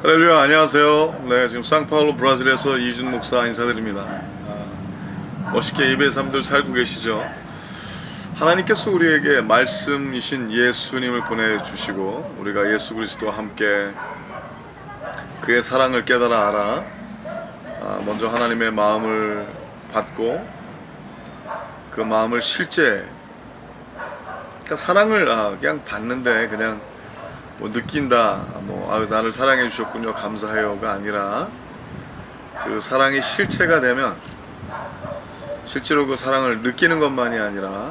할렐루야, 안녕하세요. 네, 지금 상파울로 브라질에서 이준 목사 인사드립니다. 멋있게 예배 삶들 살고 계시죠? 하나님께서 우리에게 말씀이신 예수님을 보내주시고 우리가 예수 그리스도와 함께 그의 사랑을 깨달아 알아 먼저 하나님의 마음을 받고 그 마음을 실제, 그러니까 사랑을 그냥 받는데 그냥 뭐 느낀다, 나를 사랑해 주셨군요, 감사해요가 아니라 그 사랑이 실체가 되면 실제로 그 사랑을 느끼는 것만이 아니라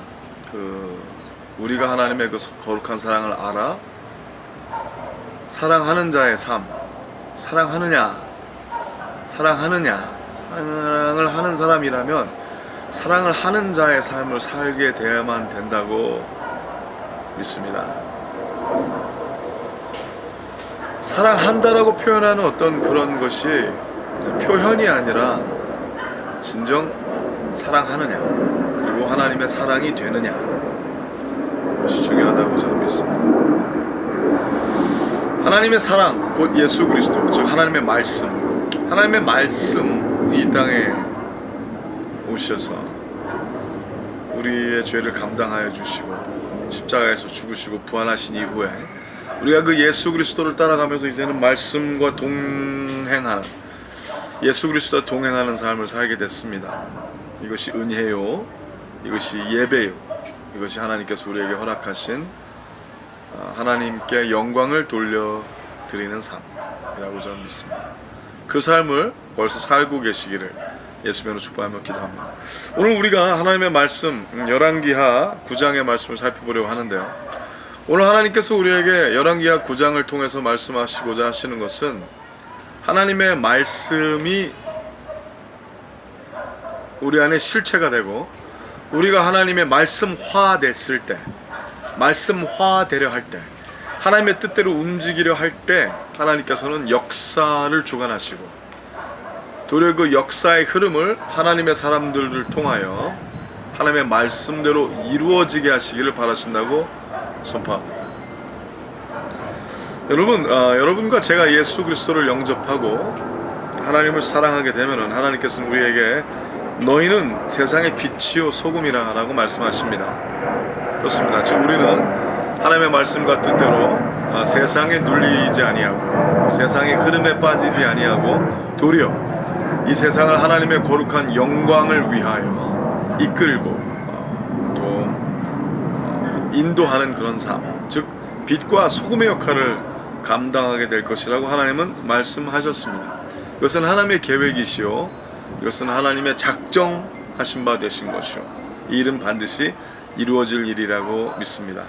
우리가 하나님의 그 거룩한 사랑을 알아 사랑하는 자의 삶, 사랑을 하는 사람이라면 사랑을 하는 자의 삶을 살게 되어야만 된다고 믿습니다. 사랑한다라고 표현하는 어떤 그런 것이 표현이 아니라 진정 사랑하느냐, 그리고 하나님의 사랑이 되느냐, 그것이 중요하다고 저는 믿습니다. 하나님의 사랑, 곧 예수 그리스도, 즉 하나님의 말씀이 이 땅에 오셔서 우리의 죄를 감당하여 주시고 십자가에서 죽으시고 부활하신 이후에 우리가 그 예수 그리스도를 따라가면서 이제는 말씀과 동행하는, 예수 그리스도와 동행하는 삶을 살게 됐습니다. 이것이 은혜요, 이것이 예배요, 이것이 하나님께서 우리에게 허락하신 하나님께 영광을 돌려드리는 삶이라고 저는 믿습니다. 그 삶을 벌써 살고 계시기를 예수님으로 축복하며 기도합니다. 오늘 우리가 하나님의 말씀 열왕기하 9장의 말씀을 살펴보려고 하는데요, 오늘 하나님께서 우리에게 열왕기하 9장을 통해서 말씀하시고자 하시는 것은 하나님의 말씀이 우리 안에 실체가 되고 우리가 하나님의 말씀화됐을 때, 말씀화되려 할 때, 하나님의 뜻대로 움직이려 할 때 하나님께서는 역사를 주관하시고 도리어 그 역사의 흐름을 하나님의 사람들을 통하여 하나님의 말씀대로 이루어지게 하시기를 바라신다고 선포합니다. 여러분과 제가 예수 그리스도를 영접하고 하나님을 사랑하게 되면 하나님께서는 우리에게 너희는 세상의 빛이요 소금이라 라고 말씀하십니다. 그렇습니다. 즉 우리는 하나님의 말씀과 뜻대로 세상에 눌리지 아니하고 세상의 흐름에 빠지지 아니하고 도리어 이 세상을 하나님의 거룩한 영광을 위하여 이끌고 인도하는 그런 삶, 즉 빛과 소금의 역할을 감당하게 될 것이라고 하나님은 말씀하셨습니다. 이것은 하나님의 계획이시오, 이것은 하나님의 작정하신 바 되신 것이오, 이 일은 반드시 이루어질 일이라고 믿습니다.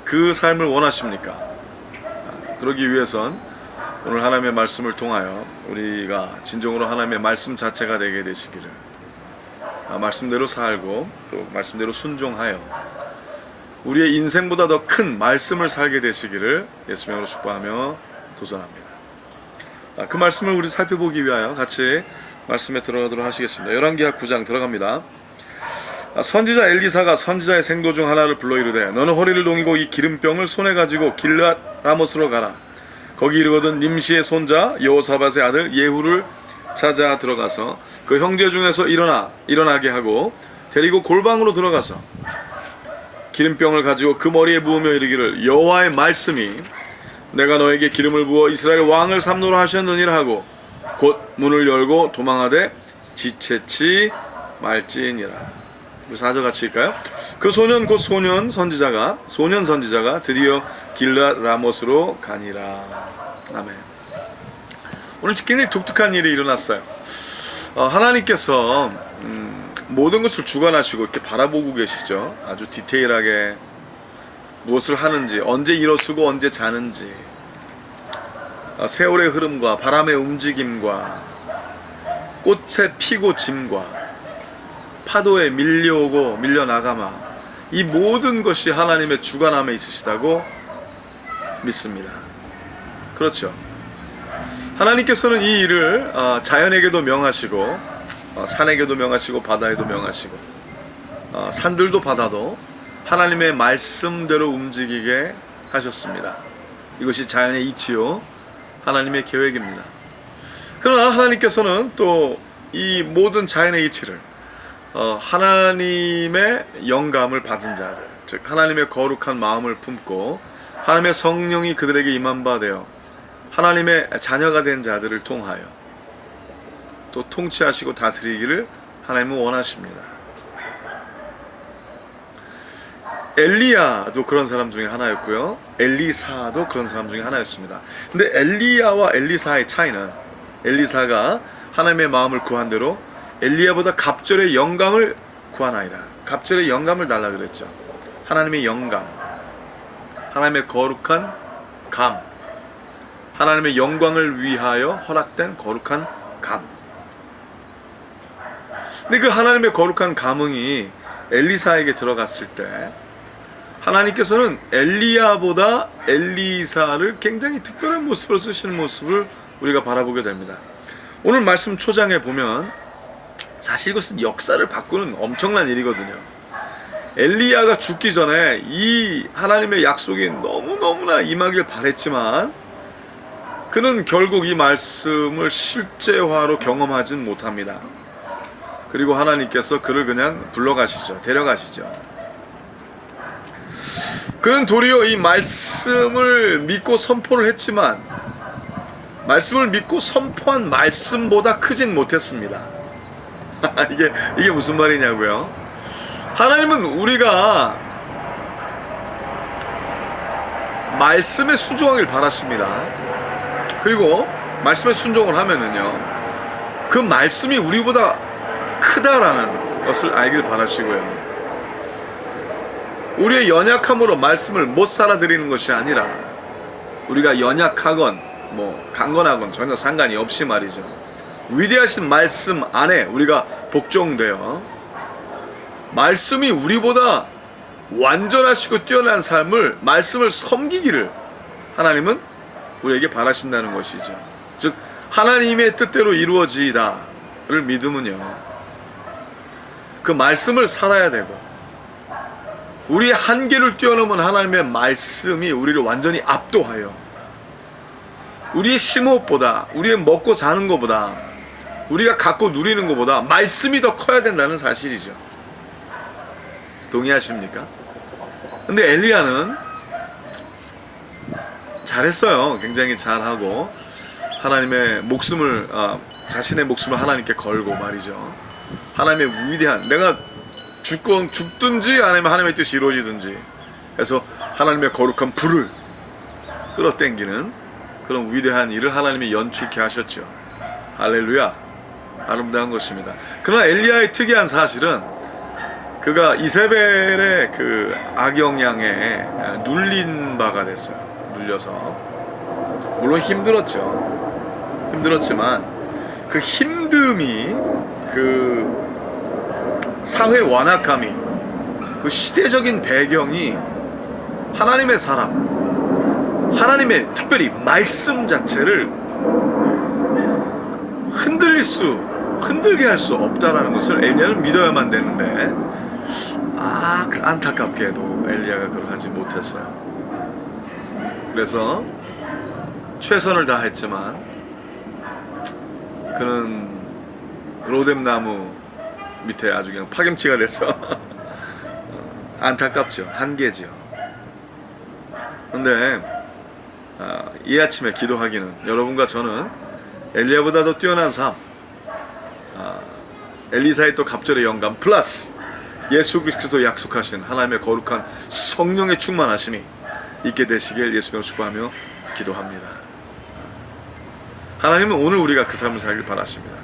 그 삶을 원하십니까? 그러기 위해선 오늘 하나님의 말씀을 통하여 우리가 진정으로 하나님의 말씀 자체가 되게 되시기를, 말씀대로 살고 또 말씀대로 순종하여 우리의 인생보다 더 큰 말씀을 살게 되시기를 예수님으로 축복하며 도전합니다. 그 말씀을 우리 살펴보기 위하여 같이 말씀에 들어가도록 하시겠습니다. 열왕기하 9장 들어갑니다. 선지자 엘리사가 선지자의 생도 중 하나를 불러 이르되 너는 허리를 동이고 이 기름병을 손에 가지고 길앗 라못으로 가라. 거기 이르거든 nim시의 손자 여호사밧의 아들 예후를 찾아 들어가서 그 형제 중에서 일어나게 하고 데리고 골방으로 들어가서 기름병을 가지고 그 머리에 부으며 이르기를 여호와의 말씀이 내가 너에게 기름을 부어 이스라엘 왕을 삼노라 하셨느니라 하고 곧 문을 열고 도망하되 지체치 말지니라. 4절 같이 읽까요? 그 소년 곧 소년 선지자가 드디어 길앗 라못으로 가니라. 아멘. 오늘 굉장히 독특한 일이 일어났어요. 하나님께서 모든 것을 주관하시고 이렇게 바라보고 계시죠. 아주 디테일하게 무엇을 하는지, 언제 일어서고 언제 자는지, 세월의 흐름과 바람의 움직임과 꽃의 피고 짐과 파도에 밀려오고 밀려나가마, 이 모든 것이 하나님의 주관함에 있으시다고 믿습니다. 그렇죠. 하나님께서는 이 일을 자연에게도 명하시고 산에게도 명하시고 바다에도 명하시고 산들도 바다도 하나님의 말씀대로 움직이게 하셨습니다. 이것이 자연의 이치요 하나님의 계획입니다. 그러나 하나님께서는 또 이 모든 자연의 이치를 하나님의 영감을 받은 자들, 즉 하나님의 거룩한 마음을 품고 하나님의 성령이 그들에게 임한 바 되어 하나님의 자녀가 된 자들을 통하여 또 통치하시고 다스리기를 하나님은 원하십니다. 엘리야도 그런 사람 중에 하나였고요, 엘리사도 그런 사람 중에 하나였습니다. 근데 엘리야와 엘리사의 차이는, 엘리사가 하나님의 마음을 구한 대로 엘리야보다 갑절의 영감을 구하나이다. 갑절의 영감을 달라 그랬죠. 하나님의 영감, 하나님의 거룩한 감, 하나님의 영광을 위하여 허락된 거룩한 감. 근데 그 하나님의 거룩한 감흥이 엘리사에게 들어갔을 때 하나님께서는 엘리야보다 엘리사를 굉장히 특별한 모습으로 쓰시는 모습을 우리가 바라보게 됩니다. 오늘 말씀 초장에 보면 사실 이것은 역사를 바꾸는 엄청난 일이거든요. 엘리야가 죽기 전에 이 하나님의 약속이 너무너무나 임하길 바랬지만 그는 결국 이 말씀을 실제화로 경험하진 못합니다. 그리고 하나님께서 그를 그냥 불러가시죠. 데려가시죠. 그는 도리어 이 말씀을 믿고 선포를 했지만 말씀을 믿고 선포한 말씀보다 크진 못했습니다. 이게 무슨 말이냐고요? 하나님은 우리가 말씀에 순종하길 바라십니다. 그리고 말씀에 순종을 하면은요, 그 말씀이 우리보다 크다라는 것을 알길 바라시고요, 우리의 연약함으로 말씀을 못 살아드리는 것이 아니라 우리가 연약하건 강건하건 전혀 상관이 없이 말이죠, 위대하신 말씀 안에 우리가 복종되어 말씀이 우리보다 완전하시고 뛰어난 삶을, 말씀을 섬기기를 하나님은 우리에게 바라신다는 것이죠. 즉 하나님의 뜻대로 이루어지이다를 믿으면요, 그 말씀을 살아야 되고 우리의 한계를 뛰어넘은 하나님의 말씀이 우리를 완전히 압도하여 우리의 심호흡보다, 우리의 먹고 사는 것보다, 우리가 갖고 누리는 것보다 말씀이 더 커야 된다는 사실이죠. 동의하십니까? 근데 엘리야는 잘했어요. 굉장히 잘하고 하나님의 목숨을, 자신의 목숨을 하나님께 걸고 말이죠, 하나님의 위대한, 내가 죽든지 아니면 하나님의 뜻이 이루어지든지 해서 하나님의 거룩한 불을 끌어당기는 그런 위대한 일을 하나님이 연출케 하셨죠. 할렐루야, 아름다운 것입니다. 그러나 엘리야의 특이한 사실은 그가 이세벨의 그 악영향에 눌린 바가 됐어요. 눌려서, 물론 힘들었지만 그 힘듦이, 그 사회 완악함이, 그 시대적인 배경이 하나님의 사람, 하나님의 특별히 말씀 자체를 흔들게 할 수 없다라는 것을 엘리야는 믿어야만 되는데, 안타깝게도 엘리야가 그걸 하지 못했어요. 그래서 최선을 다했지만 그는 로뎀나무 밑에 아주 그냥 파김치가 돼서 안타깝죠. 한계죠. 근데 이 아침에 기도하기는, 여러분과 저는 엘리야보다 더 뛰어난 삶, 엘리사의 또 갑절의 영감 플러스 예수 그리스도 약속하신 하나님의 거룩한 성령의 충만하심이 있게 되시길 예수님으로 축복하며 기도합니다. 하나님은 오늘 우리가 그 삶을 살길 바라십니다.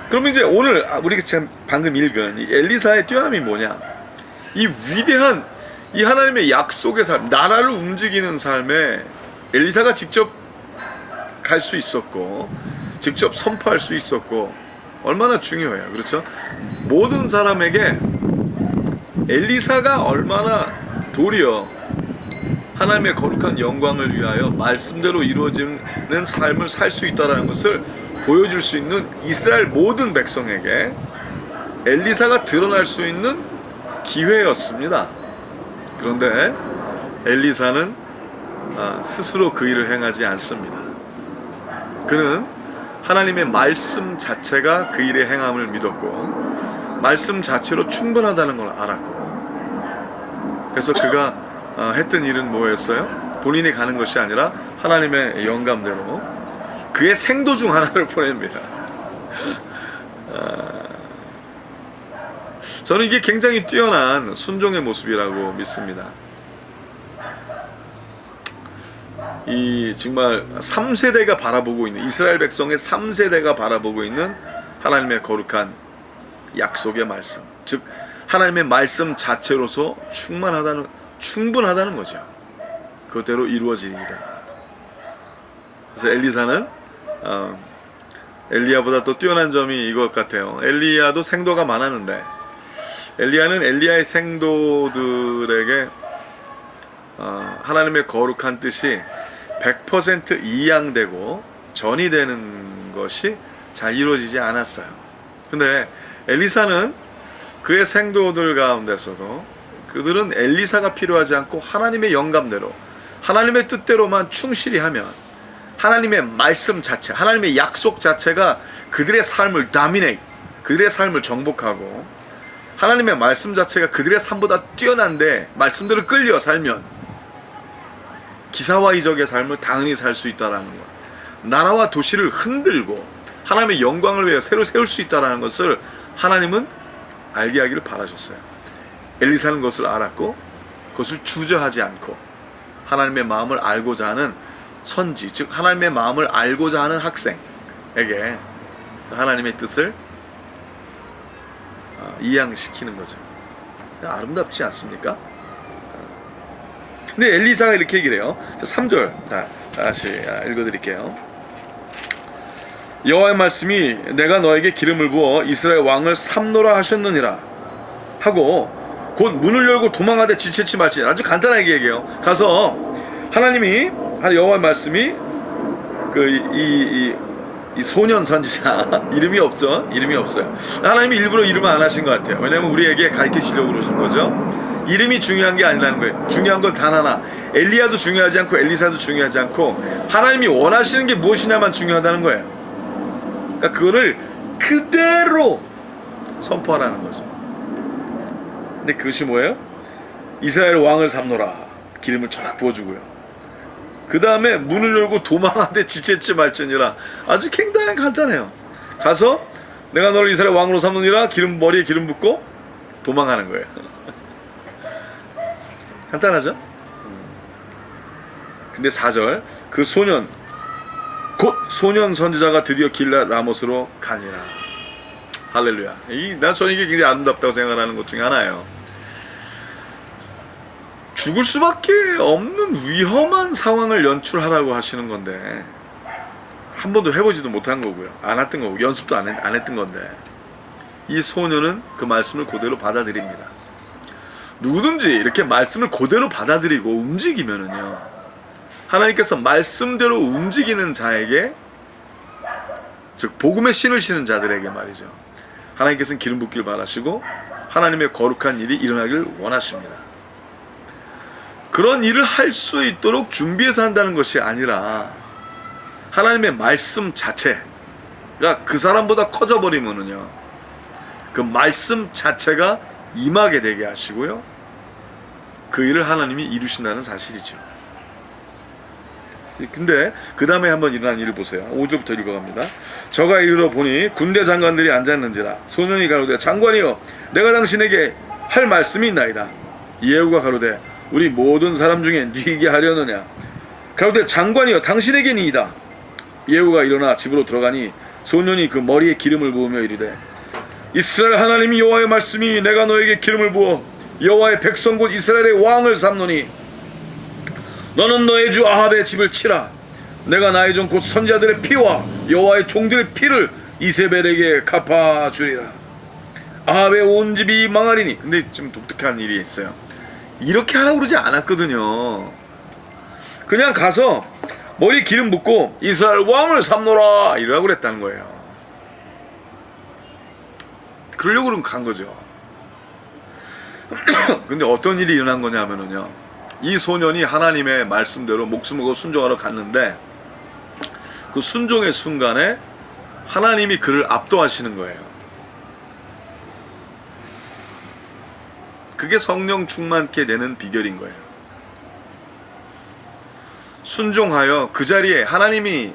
그러면 이제 오늘 우리가 지금 방금 읽은 이 엘리사의 뛰어남이 뭐냐? 이 위대한 이 하나님의 약속의 삶, 나라를 움직이는 삶에 엘리사가 직접 갈 수 있었고 직접 선포할 수 있었고 얼마나 중요해요. 그렇죠? 모든 사람에게 엘리사가 얼마나 도리어 하나님의 거룩한 영광을 위하여 말씀대로 이루어지는 삶을 살 수 있다는 것을 보여줄 수 있는 이스라엘 모든 백성에게 엘리사가 드러날 수 있는 기회였습니다. 그런데 엘리사는 스스로 그 일을 행하지 않습니다. 그는 하나님의 말씀 자체가 그 일의 행함을 믿었고 말씀 자체로 충분하다는 걸 알았고, 그래서 그가 했던 일은 뭐였어요? 본인이 가는 것이 아니라 하나님의 영감대로 그의 생도 중 하나를 보냅니다. 저는 이게 굉장히 뛰어난 순종의 모습이라고 믿습니다. 이 정말 3세대가 바라보고 있는, 이스라엘 백성의 3세대가 바라보고 있는 하나님의 거룩한 약속의 말씀, 즉 하나님의 말씀 자체로서 충분하다는 거죠. 그대로 이루어지리이다. 그래서 엘리사는 엘리야보다 또 뛰어난 점이 이것 같아요. 엘리야도 생도가 많았는데 엘리야는 엘리야의 생도들에게 하나님의 거룩한 뜻이 100% 이양되고 전이되는 것이 잘 이루어지지 않았어요. 근데 엘리사는 그의 생도들 가운데서도 그들은 엘리사가 필요하지 않고 하나님의 영감대로 하나님의 뜻대로만 충실히 하면 하나님의 말씀 자체, 하나님의 약속 자체가 그들의 삶을 dominate, 그들의 삶을 정복하고 하나님의 말씀 자체가 그들의 삶보다 뛰어난데 말씀대로 끌려 살면 기사와 이적의 삶을 당연히 살 수 있다는 것, 나라와 도시를 흔들고 하나님의 영광을 위해 새로 세울 수 있다는 것을 하나님은 알게 하기를 바라셨어요. 엘리사는 그것을 알았고 그것을 주저하지 않고 하나님의 마음을 알고자 하는 선지, 즉 하나님의 마음을 알고자 하는 학생에게 하나님의 뜻을 이양시키는 거죠. 아름답지 않습니까? 근데 엘리사가 이렇게 얘기를 해요. 3절 다시 읽어드릴게요. 여호와의 말씀이 내가 너에게 기름을 부어 이스라엘 왕을 삼노라 하셨느니라 하고 곧 문을 열고 도망하되 지체치 말지니라. 아주 간단하게 얘기해요. 가서 하나님이 여호와의 말씀이 이 소년 선지자 이름이 없죠. 이름이 없어요. 하나님이 일부러 이름을 안 하신 것 같아요. 왜냐하면 우리에게 가르치시려고 그러신 거죠. 이름이 중요한 게 아니라는 거예요. 중요한 건 단 하나. 엘리야도 중요하지 않고 엘리사도 중요하지 않고 하나님이 원하시는 게 무엇이냐만 중요하다는 거예요. 그러니까 그거를 그대로 선포하라는 거죠. 근데 그것이 뭐예요? 이스라엘 왕을 삼노라. 기름을 쫙 부어주고요. 그 다음에 문을 열고 도망하되 지체치 말지니라. 아주 굉장히 간단해요. 가서 내가 너를 이스라엘 왕으로 삼느니라. 머리에 기름 붓고 도망하는 거예요. 간단하죠? 근데 4절 그 소년 곧 소년 선지자가 드디어 길라 라못으로 가니라. 할렐루야. 저는 이게 굉장히 아름답다고 생각하는 것 중에 하나예요. 죽을 수밖에 없는 위험한 상황을 연출하라고 하시는 건데 한 번도 해보지도 못한 거고요. 안 했던 거고 연습도 안 했던 건데 이 소년은 그 말씀을 그대로 받아들입니다. 누구든지 이렇게 말씀을 그대로 받아들이고 움직이면은요, 하나님께서 말씀대로 움직이는 자에게, 즉 복음의 신을 신은 자들에게 말이죠, 하나님께서는 기름 붓기를 바라시고 하나님의 거룩한 일이 일어나기를 원하십니다. 그런 일을 할 수 있도록 준비해서 한다는 것이 아니라 하나님의 말씀 자체가 그 사람보다 커져버리면은요, 그 말씀 자체가 임하게 되게 하시고요, 그 일을 하나님이 이루신다는 사실이죠. 근데 그 다음에 한번 일어난 일을 보세요. 5절부터 읽어갑니다. 저가 이르러 보니 군대 장관들이 앉았는지라. 소년이 가로되 장관이여 내가 당신에게 할 말씀이 있나이다. 예후가 가로되 우리 모든 사람 중에 네게 하려느냐. 가로되 장관이여 당신에게니이다. 예후가 일어나 집으로 들어가니 소년이 그 머리에 기름을 부으며 이르되 이스라엘 하나님이 여호와의 말씀이 내가 너에게 기름을 부어 여호와의 백성 곧 이스라엘의 왕을 삼노니 너는 너의 주 아합의 집을 치라. 내가 나의 종 곧 선지자들의 피와 여호와의 종들의 피를 이세벨에게 갚아주리라. 아합의 온 집이 망하리니. 근데 좀 독특한 일이 있어요. 이렇게 하라고 그러지 않았거든요. 그냥 가서 머리에 기름 붓고 이스라엘 왕을 삼노라 이러라고 그랬다는 거예요. 그러려고 간 거죠. 근데 어떤 일이 일어난 거냐면요, 이 소년이 하나님의 말씀대로 목숨을 걸고 순종하러 갔는데 그 순종의 순간에 하나님이 그를 압도하시는 거예요. 그게 성령 충만케 되는 비결인 거예요. 순종하여 그 자리에 하나님이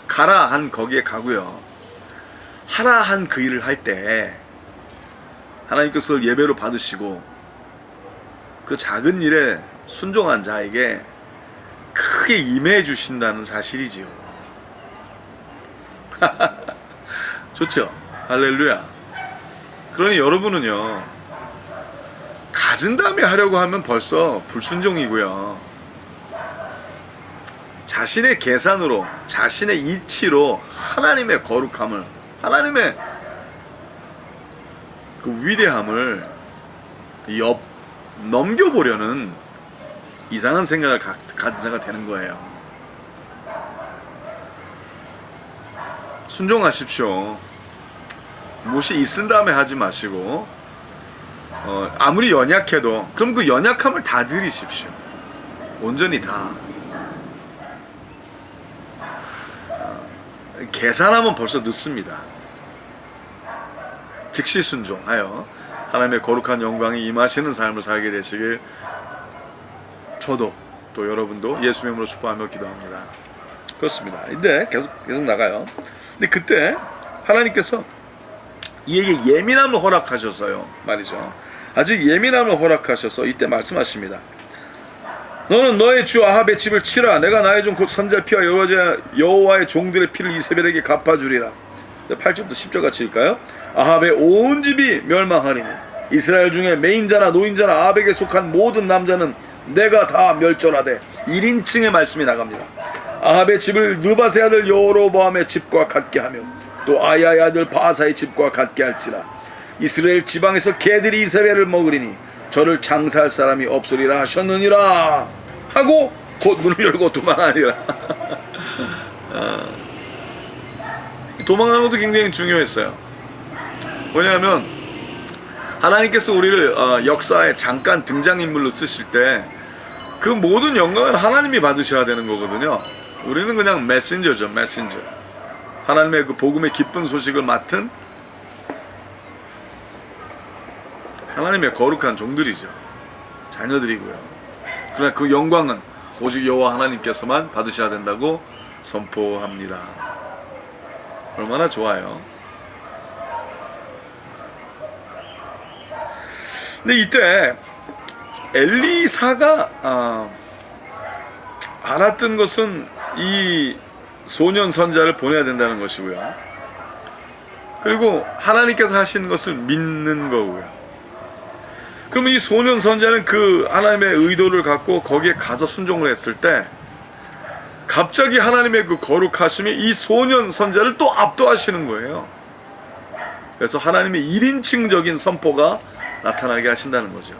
가라 한 거기에 가고요. 하라 한 그 일을 할 때 하나님께서 예배로 받으시고 그 작은 일에 순종한 자에게 크게 임해 주신다는 사실이지요. 좋죠? 할렐루야. 그러니 여러분은요, 가진 다음에 하려고 하면 벌써 불순종이고요. 자신의 계산으로, 자신의 이치로 하나님의 거룩함을, 하나님의 그 위대함을 넘겨보려는 이상한 생각을 가진 자가 되는 거예요. 순종하십시오. 무엇이 있은 다음에 하지 마시고, 아무리 연약해도 그럼 그 연약함을 다 드리십시오. 온전히 다. 계산하면 벌써 늦습니다. 즉시 순종하여 하나님의 거룩한 영광이 임하시는 삶을 살게 되시길 저도 또 여러분도 예수의 이름으로 축복하며 기도합니다. 그렇습니다. 근데 계속 나가요. 근데 그때 하나님께서 이에게 예민함을 허락하셔서요 말이죠. 아주 예민함을 허락하셔서 이때 말씀하십니다. 너는 너의 주 아합의 집을 치라. 내가 나의 종 곧 선지자 피와 여호와의 종들의 피를 이세벨에게 갚아주리라. 8절부터 10절 같이 읽을까요? 아합의 온 집이 멸망하리니 이스라엘 중에 매인자나 노인자나 아합에게 속한 모든 남자는 내가 다 멸절하되 1인칭의 말씀이 나갑니다. 아합의 집을 느바세 아들 여로보암의 집과 같게 하며 또 아야의 아들 바아사의 집과 같게 할지라. 이스라엘 지방에서 개들이 이세벨을 먹으리니 저를 장사할 사람이 없으리라 하셨느니라 하고 곧 문을 열고 도망하니라. 도망하는 것도 굉장히 중요했어요. 왜냐하면 하나님께서 우리를 역사에 잠깐 등장인물로 쓰실 때 그 모든 영광은 하나님이 받으셔야 되는 거거든요. 우리는 그냥 메신저죠. 메신저. 하나님의 그 복음의 기쁜 소식을 맡은 하나님의 거룩한 종들이죠. 자녀들이고요. 그러나 그 영광은 오직 여호와 하나님께서만 받으셔야 된다고 선포합니다. 얼마나 좋아요. 근데 이때 엘리사가 알았던 것은 이 소년 선자를 보내야 된다는 것이고요. 그리고 하나님께서 하시는 것을 믿는 거고요. 그러면 이 소년 선자는 그 하나님의 의도를 갖고 거기에 가서 순종을 했을 때 갑자기 하나님의 그 거룩하심이 이 소년 선자를 또 압도하시는 거예요. 그래서 하나님의 1인칭적인 선포가 나타나게 하신다는 거죠.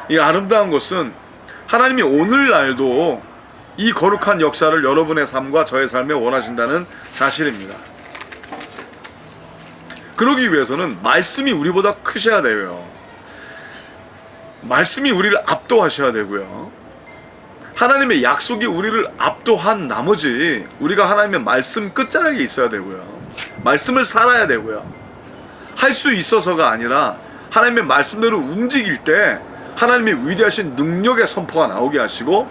이 아름다운 것은 하나님이 오늘날도 이 거룩한 역사를 여러분의 삶과 저의 삶에 원하신다는 사실입니다. 그러기 위해서는 말씀이 우리보다 크셔야 되고요. 말씀이 우리를 압도하셔야 되고요. 하나님의 약속이 우리를 압도한 나머지 우리가 하나님의 말씀 끝자락에 있어야 되고요. 말씀을 살아야 되고요. 할 수 있어서가 아니라 하나님의 말씀대로 움직일 때 하나님의 위대하신 능력의 선포가 나오게 하시고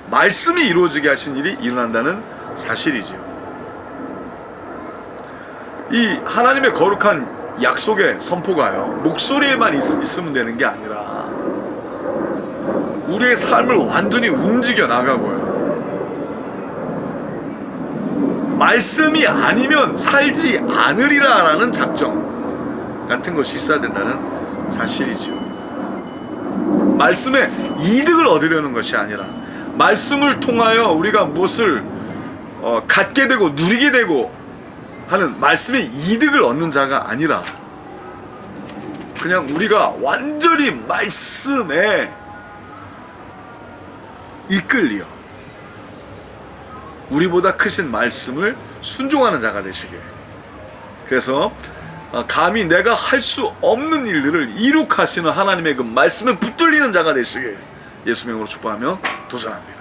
말씀이 이루어지게 하신 일이 일어난다는 사실이지요. 이 하나님의 거룩한 약속의 선포가요, 목소리에만 있으면 되는 게 아니라 우리의 삶을 완전히 움직여 나가고요. 말씀이 아니면 살지 않으리라라는 작정 같은 것이 있어야 된다는 사실이죠. 말씀에 이득을 얻으려는 것이 아니라 말씀을 통하여 우리가 무엇을 갖게 되고 누리게 되고 하는 말씀의 이득을 얻는 자가 아니라 그냥 우리가 완전히 말씀에 이끌려 우리보다 크신 말씀을 순종하는 자가 되시길. 그래서 감히 내가 할 수 없는 일들을 이룩하시는 하나님의 그 말씀에 붙들리는 자가 되시길 예수님의 이름으로 축복하며 도전합니다.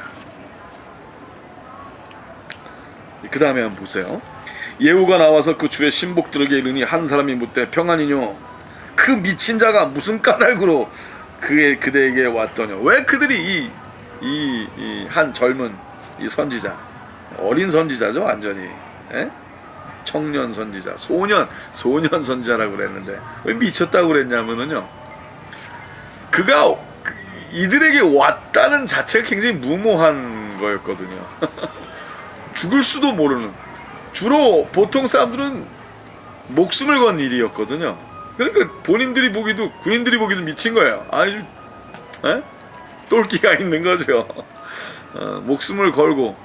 그 다음에 한번 보세요. 예후가 나와서 그 주의 신복들에게 이르니 한 사람이 묻되 평안이뇨. 그 미친 자가 무슨 까닭으로 그대에게 왔더뇨. 왜 그들이 이 한 젊은 이 선지자, 어린 선지자죠 완전히, 청년 선지자, 소년 선지자라고 그랬는데 왜 미쳤다고 그랬냐면은요, 그가 이들에게 왔다는 자체가 굉장히 무모한 거였거든요. 죽을 수도 모르는, 주로 보통 사람들은 목숨을 건 일이었거든요. 그러니까 본인들이 보기도, 군인들이 보기도 미친 거예요. 아주 똘끼가 있는 거죠. 목숨을 걸고,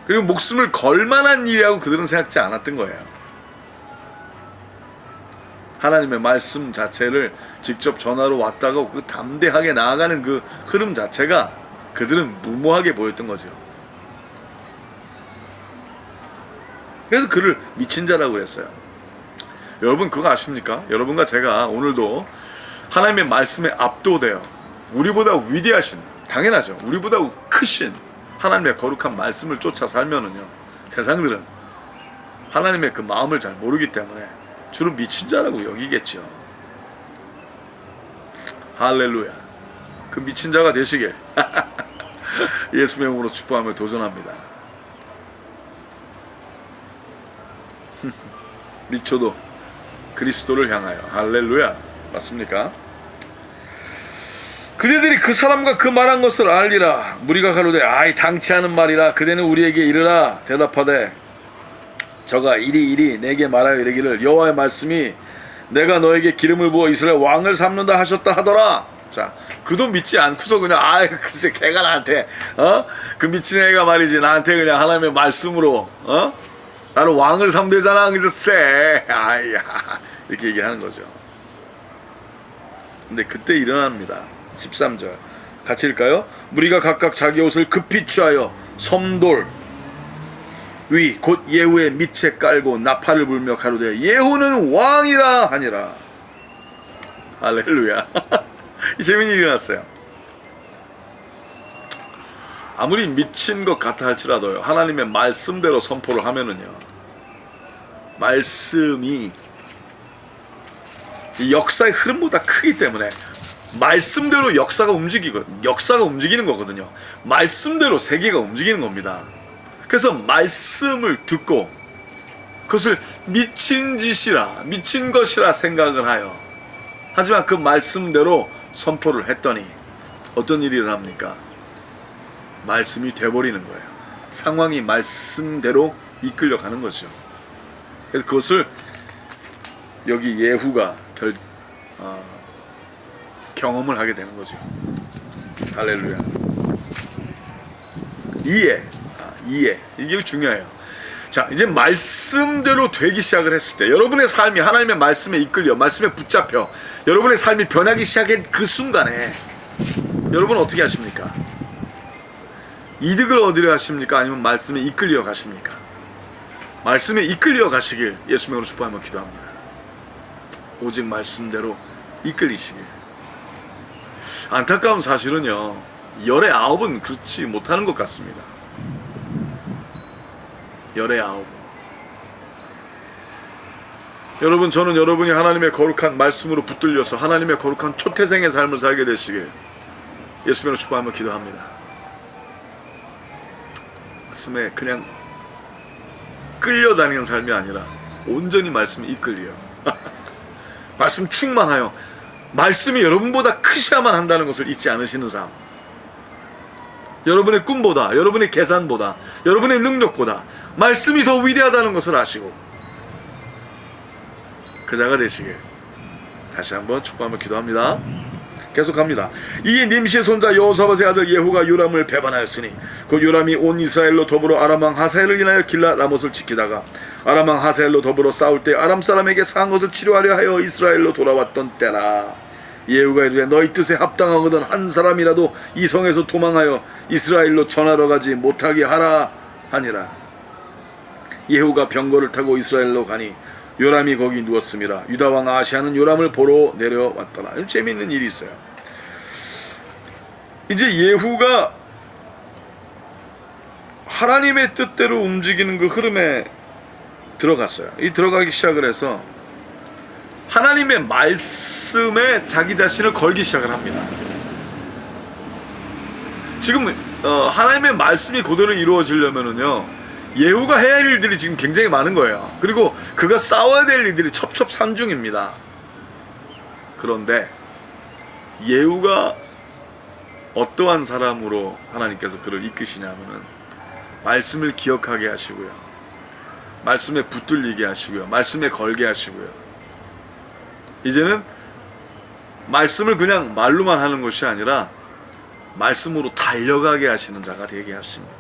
그리고 목숨을 걸 만한 일이라고 그들은 생각지 않았던 거예요. 하나님의 말씀 자체를 직접 전하러 왔다가 그 담대하게 나아가는 그 흐름 자체가 그들은 무모하게 보였던 거죠. 그래서 그를 미친 자라고 했어요. 여러분 그거 아십니까? 여러분과 제가 오늘도 하나님의 말씀에 압도되어 우리보다 위대하신, 당연하죠, 우리보다 크신 하나님의 거룩한 말씀을 쫓아 살면은요, 세상들은 하나님의 그 마음을 잘 모르기 때문에 주로 미친 자라고 여기겠죠. 할렐루야. 그 미친 자가 되시길 예수의 이름으로 축복하며 도전합니다. 미쳐도 그리스도를 향하여. 할렐루야. 맞습니까? 그대들이 그 사람과 그 말한 것을 알리라. 무리가 가로되 아이 당치 않은 말이라. 그대는 우리에게 이르라. 대답하되 저가 이리 내게 말하여 이르기를 여호와의 말씀이 내가 너에게 기름을 부어 이스라엘 왕을 삼는다 하셨다 하더라. 자, 그도 믿지 않고서 그냥 글쎄 걔가 나한테 그 미친 애가 말이지 나한테 그냥 하나님의 말씀으로 나는 왕을 삼대잖아 글쎄 아야 이렇게 얘기하는 거죠. 근데 그때 일어납니다. 13절 같이 읽을까요? 무리가 각각 자기 옷을 급히 취하여 섬돌 위 곧 예후의 밑에 깔고 나팔을 불며 가로되 예후는 왕이라 하니라. 할렐루야. 재미있는 일이 일어났어요. 아무리 미친 것 같아 할지라도요, 하나님의 말씀대로 선포를 하면은요, 말씀이 이 역사의 흐름보다 크기 때문에 말씀대로 역사가 움직이는 거거든요. 말씀대로 세계가 움직이는 겁니다. 그래서 말씀을 듣고 그것을 미친 짓이라, 미친 것이라 생각을 하여, 하지만 그 말씀대로 선포를 했더니 어떤 일이 일어납니까? 말씀이 돼버리는 거예요. 상황이 말씀대로 이끌려가는 거죠. 그래서 그것을 여기 예후가 경험을 하게 되는 거죠. 할렐루야. 이해. 이게 중요해요. 자, 이제 말씀대로 되기 시작을 했을 때, 여러분의 삶이 하나님의 말씀에 이끌려, 말씀에 붙잡혀, 여러분의 삶이 변하기 시작한 그 순간에 여러분 어떻게 하십니까? 이득을 얻으려 하십니까? 아니면 말씀에 이끌려 가십니까? 말씀에 이끌려 가시길 예수님으로 축복하며 기도합니다. 오직 말씀대로 이끌리시길. 안타까운 사실은요, 열의 9은 그렇지 못하는 것 같습니다. 열의 9은. 여러분, 저는 여러분이 하나님의 거룩한 말씀으로 붙들려서 하나님의 거룩한 초태생의 삶을 살게 되시길 예수님으로 축복하며 기도합니다. 말씀에 그냥 끌려다니는 삶이 아니라 온전히 말씀에 이끌려요. 말씀 충만하여 말씀이 여러분보다 크셔야만 한다는 것을 잊지 않으시는 삶. 여러분의 꿈보다, 여러분의 계산보다, 여러분의 능력보다 말씀이 더 위대하다는 것을 아시고 그 자가 되시길 다시 한번 축복하며 기도합니다. 계속합니다. 이에 님시의 손자 여호사밧의 아들 예후가 요람을 배반하였으니 곧 요람이 온 이스라엘로 더불어 아람 왕 하사엘을 인하여 길라 라못을 지키다가 아람 왕 하사엘로 더불어 싸울 때 아람 사람에게 상한 것을 치료하려 하여 이스라엘로 돌아왔던 때라. 예후가 이르되 너희 뜻에 합당하거든 한 사람이라도 이 성에서 도망하여 이스라엘로 전하러 가지 못하게 하라 하니라. 예후가 병거를 타고 이스라엘로 가니 요람이 거기 누웠음이라. 유다 왕 아하시아는 요람을 보러 내려왔더라. 재미있는 일이 있어요. 이제 예후가 하나님의 뜻대로 움직이는 그 흐름에 들어갔어요. 이 들어가기 시작을 해서 하나님의 말씀에 자기 자신을 걸기 시작을 합니다. 지금 하나님의 말씀이 그대로 이루어지려면은요, 예후가 해야 할 일들이 지금 굉장히 많은 거예요. 그리고 그가 싸워야 될 일들이 첩첩산중입니다. 그런데 예후가 어떠한 사람으로 하나님께서 그를 이끄시냐면은 말씀을 기억하게 하시고요, 말씀에 붙들리게 하시고요, 말씀에 걸게 하시고요, 이제는 말씀을 그냥 말로만 하는 것이 아니라 말씀으로 달려가게 하시는 자가 되게 하십니다.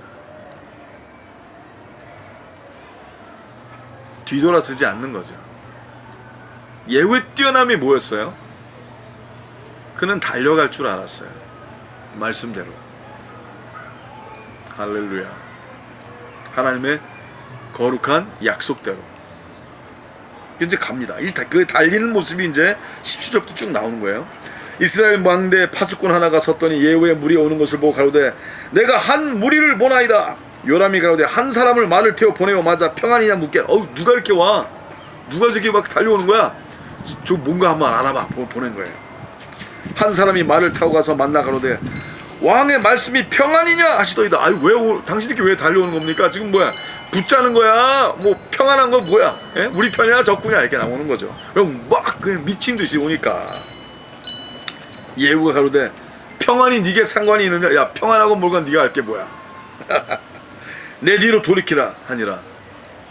뒤돌아서지 않는 거죠. 예후의 뛰어남이 뭐였어요? 그는 달려갈 줄 알았어요. 말씀대로. 할렐루야. 하나님의 거룩한 약속대로 이제 갑니다. 그 달리는 모습이 이제 17절부터 쭉 나오는 거예요. 이스라엘 망대 파수꾼 하나가 섰더니 예후의 무리가 오는 것을 보고 가로되 내가 한 무리를 보나이다. 요람이 가로되 한 사람을 말을 태워 보내어 맞아 평안이냐 묻게. 누가 이렇게 와? 누가 저기 막 달려오는 거야? 저 뭔가 한번 알아봐. 보낸 거예요. 한 사람이 말을 타고 가서 만나 가로되 왕의 말씀이 평안이냐 하시더이다. 왜 당신들끼리 왜 달려오는 겁니까? 지금 뭐야? 붙자는 거야? 뭐 평안한 건 뭐야? 예? 우리 편이야 적군이야? 이렇게 나오는 거죠. 그럼 막 그냥 미친 듯이 오니까 예후가 가로되 평안이 네게 상관이 있느냐? 야, 평안하고 뭘까? 네가 알 게 뭐야? 내 뒤로 돌이키라 하니라.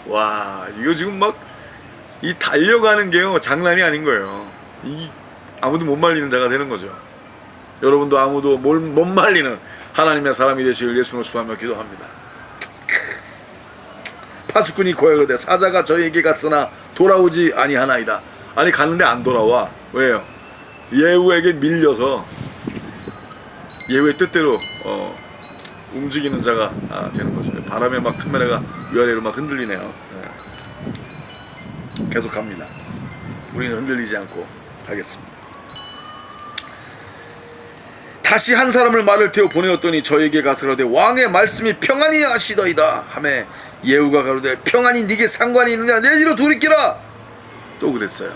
와, 이거 지금 막 이 달려가는 게요 장난이 아닌 거예요. 아무도 못 말리는 자가 되는 거죠. 여러분도 아무도 못 말리는 하나님의 사람이 되시길 예수님으로 축복하며 기도합니다. 파수꾼이 고하되 사자가 저에게 갔으나 돌아오지 아니하나이다. 아니 갔는데 안 돌아와. 왜요? 예후에게 밀려서 예후의 뜻대로 움직이는 자가 되는 거죠. 바람에 막 카메라가 위아래로 막 흔들리네요. 네. 계속 갑니다. 우리는 흔들리지 않고 가겠습니다. 다시 한 사람을 말을 태워 보내었더니 저에게 가서라되 왕의 말씀이 평안히 하시더이다 하매 예후가 가로되 평안이 네게 상관이 있느냐? 내 뒤로 돌이키라. 또 그랬어요.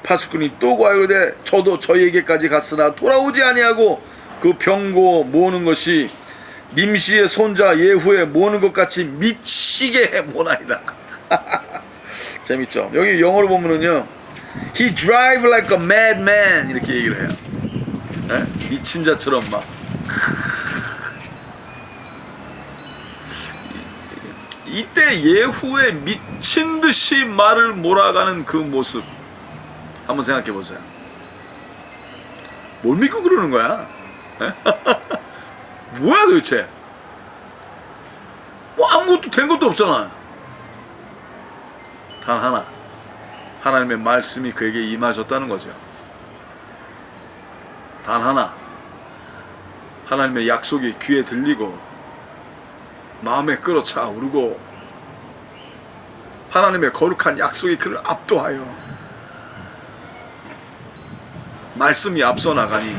파수꾼이 또 고하되 저도 저에게까지 갔으나 돌아오지 아니하고 그 병고 모으는 것이 님시의 손자 예후의 모으는 것 같이 미치게 모나이다. 재밌죠? 여기 영어로 보면은요, He drive like a madman 이렇게 얘기를 해요. 네? 미친 자처럼 막. 이때 예후의 미친 듯이 말을 몰아가는 그 모습 한번 생각해 보세요. 뭘 믿고 그러는 거야? 뭐야 도대체? 뭐 아무것도 된 것도 없잖아. 단 하나, 하나님의 말씀이 그에게 임하셨다는 거죠. 단 하나, 하나님의 약속이 귀에 들리고 마음에 끌어차오르고 하나님의 거룩한 약속이 그를 압도하여 말씀이 앞서 나가니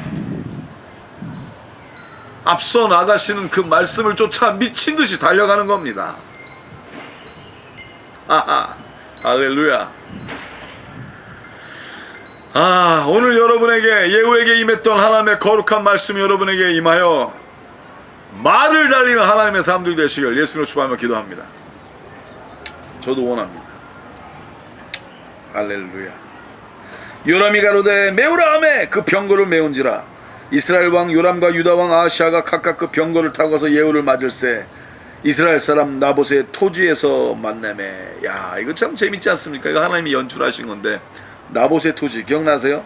앞서 나가시는 그 말씀을 쫓아 미친듯이 달려가는 겁니다. 할렐루야. 오늘 여러분에게 예후에게 임했던 하나님의 거룩한 말씀이 여러분에게 임하여 말을 달리는 하나님의 사람들 되시길 예수님으로 축복하며 기도합니다. 저도 원합니다. 할렐루야. 요람이 가로되 메우라 하매 그 병거를 메운지라. 이스라엘 왕 요람과 유다 왕 아하시아가 각각 그 병거를 타고 가서 예후를 맞을세 이스라엘 사람 나봇의 토지에서 만나매. 야, 이거 참 재밌지 않습니까? 이거 하나님이 연출하신 건데, 나봇의 토지 기억나세요?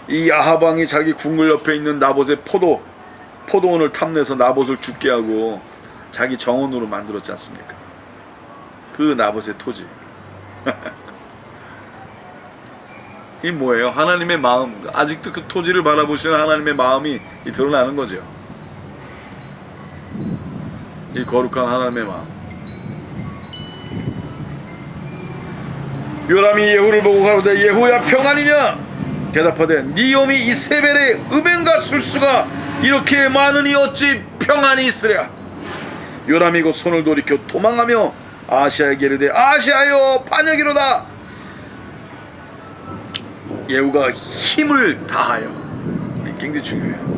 이 아합 왕이 자기 궁궐 옆에 있는 나봇의 포도원을 탐내서 나봇을 죽게 하고 자기 정원으로 만들었지 않습니까? 그 나봇의 토지. 이 뭐예요? 하나님의 마음. 아직도 그 토지를 바라보시는 하나님의 마음이 드러나는 거죠. 이 거룩한 하나님의 마음. 요람이 예후를 보고 가로되 예후야 평안이냐? 대답하되 네 놈이 이세벨의 음행과 술수가 이렇게 많으니 어찌 평안이 있으랴. 요람이 곧 손을 돌이켜 도망하며 아시아에게 이르되 아시아여 반역이로다. 예후가 힘을 다하여, 굉장히 중요해요.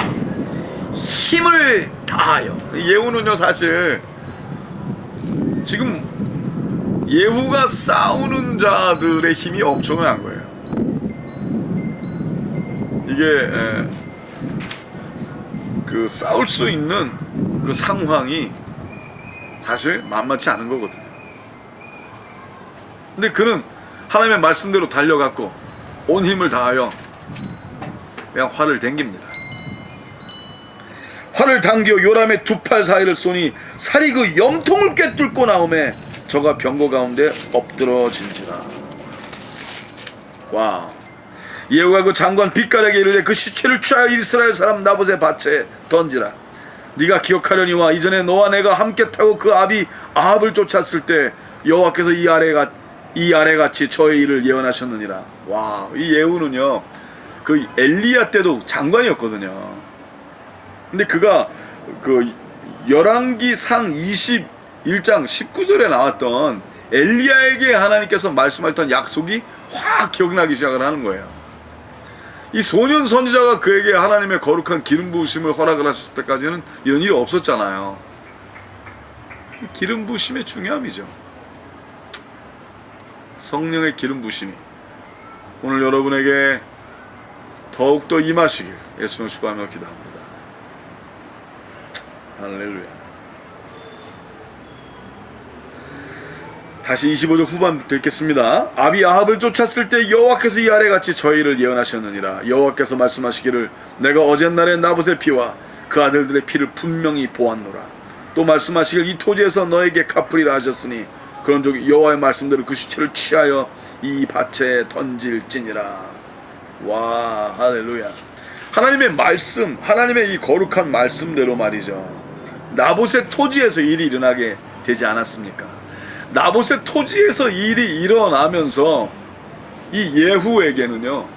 힘을 다하여. 예후는요 사실 지금 예후가 싸우는 자들의 힘이 엄청난 거예요. 이게 그 싸울 수 있는 그 상황이 사실 만만치 않은 거거든요. 근데 그는 하나님의 말씀대로 달려갔고 온 힘을 다하여 그냥 활을 당깁니다. 활을 당겨 요람의 두 팔 사이를 쏘니 살이 그 염통을 꿰뚫고 나오매 저가 병거 가운데 엎드러진지라. 와. 예후가 그 장관 빛깔에게 이르되 그 시체를 취하여 이스라엘 사람 나봇의 밭에 던지라. 네가 기억하려니와 이전에 너와 내가 함께 타고 그 아합을 쫓았을 때 여호와께서 이 아래 같이 저의 일을 예언하셨느니라. 와, 이 예후는요 그 엘리야 때도 장관이었거든요. 근데 그가 그 열왕기상 21장 19절에 나왔던 엘리야에게 하나님께서 말씀하셨던 약속이 확 기억나기 시작을 하는 거예요. 이 소년 선지자가 그에게 하나님의 거룩한 기름 부으심을 허락을 하셨을 때까지는 이런 일이 없었잖아요. 기름 부으심의 중요함이죠. 성령의 기름 부으심이 오늘 여러분에게 더욱더 임하시길 예수님 축복하며 기도합니다. 할렐루야. 다시 25절 후반부터 읽겠습니다. 아비 아합을 쫓았을 때 여호와께서 이 아래 같이 저희를 예언하셨느니라. 여호와께서 말씀하시기를 내가 어젯날에 나봇의 피와 그 아들들의 피를 분명히 보았노라. 또 말씀하시길 이 토지에서 너에게 갚으리라 하셨으니 그런즉 여호와의 말씀대로 그 시체를 취하여 이 밭에 던질지니라. 와, 할렐루야. 하나님의 말씀, 하나님의 이 거룩한 말씀대로 말이죠. 나봇의 토지에서 일이 일어나게 되지 않았습니까? 나봇의 토지에서 일이 일어나면서 이 예후에게는요